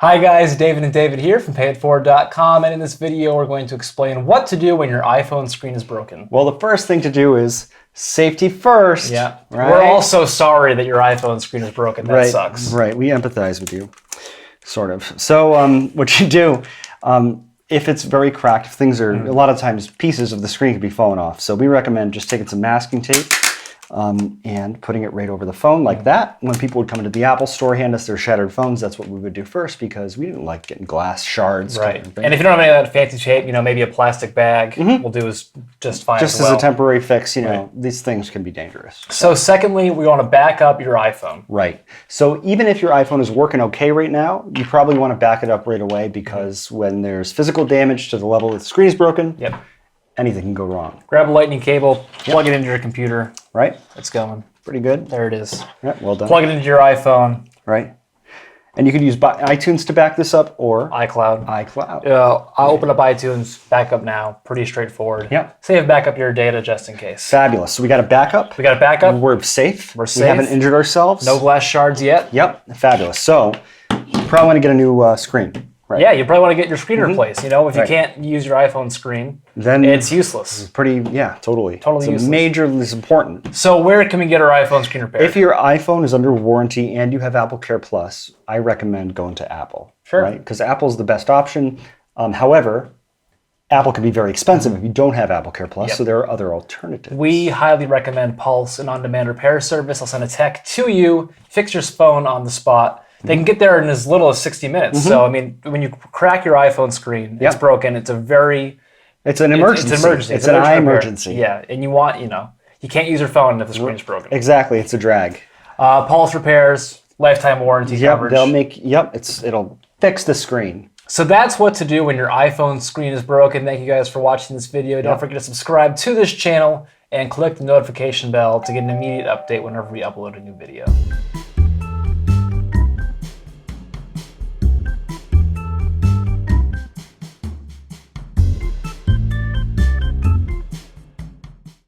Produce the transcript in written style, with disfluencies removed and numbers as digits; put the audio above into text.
Hi guys, David and David here from payitforward.com, and in this video we're going to explain what to do when your iPhone screen is broken. Well, the first thing to do is safety first. Yeah, right? We're also sorry that your iPhone screen is broken. That sucks. Right, we empathize with you, sort of. So what you do, if it's very cracked, if things are, a lot of times pieces of the screen can be falling off. So we recommend just taking some masking tape and putting it right over the phone like that. When people would come into the Apple store, hand us their shattered phones, that's what we would do first because we didn't like getting glass shards. Right. And if you don't have any of that fancy tape, maybe a plastic bag will do is just fine Just as a temporary fix, these things can be dangerous. So secondly, we want to back up your iPhone. Right. So even if your iPhone is working okay right now, you probably want to back it up right away because when there's physical damage to the level that the screen is broken, anything can go wrong. Grab a lightning cable, plug it into your computer. Right? It's going. Pretty good. There it is. Yeah, well done. Plug it into your iPhone. Right. And you could use iTunes to back this up or iCloud. I'll open up iTunes, back up now. Pretty straightforward. Yeah. Save back up your data just in case. Fabulous. So we got a backup. We got a backup. We're safe. We're safe. We haven't injured ourselves. No glass shards yet. Yep. Fabulous. So you probably want to get a new screen. Right. Yeah, you probably want to get your screen replaced. If you can't use your iPhone screen, then it's useless. Totally Useless. Majorly important. So where can we get our iPhone screen repaired? If your iPhone is under warranty and you have Apple Care Plus, I recommend going to Apple. Sure. Right? Because Apple's the best option. However, Apple can be very expensive if you don't have Apple Care Plus, so there are other alternatives. We highly recommend Pulse, an on-demand repair service. I'll send a tech to you, fix your phone on the spot. They can get there in as little as 60 minutes. So, when you crack your iPhone screen, it's broken. It's an emergency. It's an eye emergency. Yeah, and you can't use your phone if the screen's broken. Exactly, it's a drag. Pulse repairs, lifetime warranty coverage. It'll fix the screen. So that's what to do when your iPhone screen is broken. Thank you guys for watching this video. Don't forget to subscribe to this channel and click the notification bell to get an immediate update whenever we upload a new video.